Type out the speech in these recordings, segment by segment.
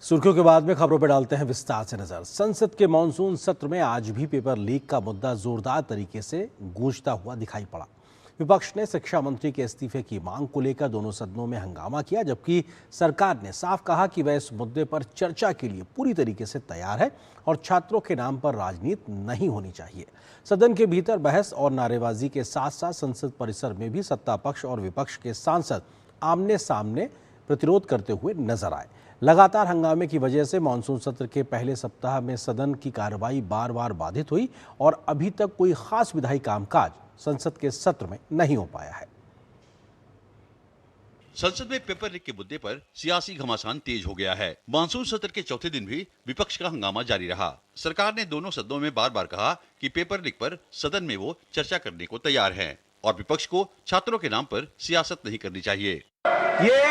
सुर्खियों के बाद में खबरों पर डालते हैं विस्तार से नजर। संसद के मानसून सत्र में आज भी पेपर लीक का मुद्दा जोरदार तरीके से गूंजता हुआ दिखाई पड़ा। विपक्ष ने शिक्षा मंत्री के इस्तीफे की मांग को लेकर दोनों सदनों में हंगामा किया, जबकि सरकार ने साफ कहा कि वह इस मुद्दे पर चर्चा के लिए पूरी तरीके से तैयार है और छात्रों के नाम पर राजनीति नहीं होनी चाहिए। सदन के भीतर बहस और नारेबाजी के साथ साथ संसद परिसर में भी सत्ता पक्ष और विपक्ष के सांसद आमने सामने प्रतिरोध करते हुए नजर आए। लगातार हंगामे की वजह से मानसून सत्र के पहले सप्ताह में सदन की कार्रवाई बार बार बाधित हुई और अभी तक कोई खास विधायी कामकाज संसद के सत्र में नहीं हो पाया है। संसद में पेपर लीक के मुद्दे पर सियासी घमासान तेज हो गया है। मानसून सत्र के चौथे दिन भी विपक्ष का हंगामा जारी रहा। सरकार ने दोनों सदनों में बार बार कहा कि पेपर लीक पर सदन में वो चर्चा करने को तैयार हैं और विपक्ष को छात्रों के नाम पर सियासत नहीं करनी चाहिए। ये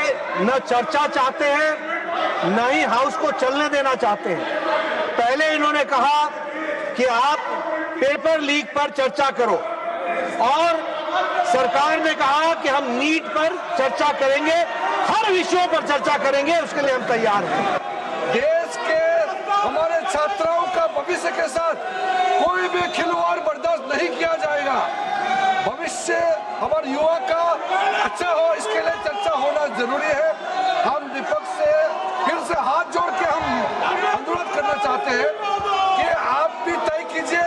न चर्चा चाहते हैं न ही हाउस को चलने देना चाहते हैं। पहले इन्होंने कहा कि आप पेपर लीक पर चर्चा करो और सरकार ने कहा कि हम नीट पर चर्चा करेंगे, हर विषयों पर चर्चा करेंगे, उसके लिए हम तैयार हैं। देश के हमारे छात्रों का भविष्य के साथ कोई भी खिलवाड़ बर्दाश्त नहीं किया जाएगा। भविष्य हमारे युवा का अच्छा हो, इसके लिए चर्चा होना जरूरी है। हम विपक्ष से फिर से हाथ जोड़ के हम अनुरोध करना चाहते हैं कि आप भी तय कीजिए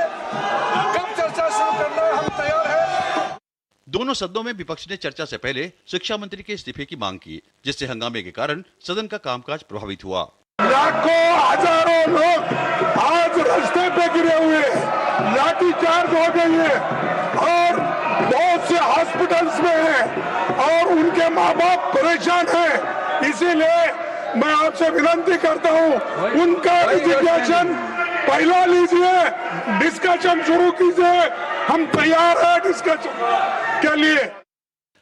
कब चर्चा शुरू करना है, हम तैयार हैं। दोनों सदनों में विपक्ष ने चर्चा से पहले शिक्षा मंत्री के इस्तीफे की मांग की, जिससे हंगामे के कारण सदन का कामकाज प्रभावित हुआ। लाखों हजारों लोग आज रास्ते पे गिरे हुए, लाठीचार्ज हो गई है और बहुत से हॉस्पिटल्स में हैं और उनके माँ बाप परेशान हैं। इसीलिए मैं आपसे विनती करता हूँ, उनका रिजिग्नेशन पहला लीजिए, डिस्कशन शुरू कीजिए, हम तैयार हैं डिस्कशन के लिए।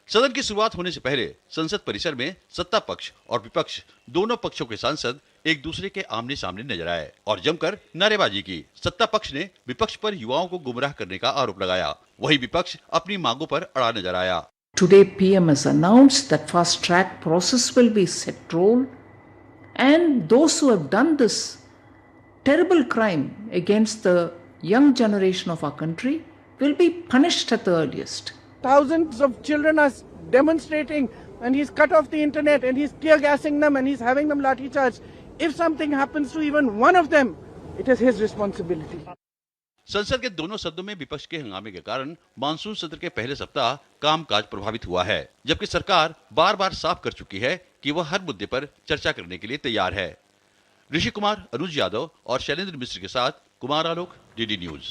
सदन की शुरुआत होने से पहले संसद परिसर में सत्ता पक्ष और विपक्ष दोनों पक्षों के सांसद एक दूसरे के आमने सामने नजर आए और जमकर नारेबाजी की। सत्ता पक्ष ने विपक्ष पर युवाओं को गुमराह करने का आरोप लगाया, वहीं विपक्ष अपनी मांगों पर अड़ा नजर आया। Today PM has announced that fast track process will be set roll and those who have done this terrible crime against the young generation of our country will be punished at the earliest. Thousands of children are demonstrating and he's cut off the internet and he's tear gassing them and he's having them lathi charge. If something happens to even one of them, it is his responsibility. संसद के दोनों सदनों में विपक्ष के हंगामे के कारण मानसून सत्र के पहले सप्ताह कामकाज प्रभावित हुआ है, जबकि सरकार बार बार साफ कर चुकी है कि वह हर मुद्दे पर चर्चा करने के लिए तैयार है। ऋषि कुमार, अनुज यादव और शैलेंद्र मिश्र के साथ कुमार आलोक, डीडी न्यूज।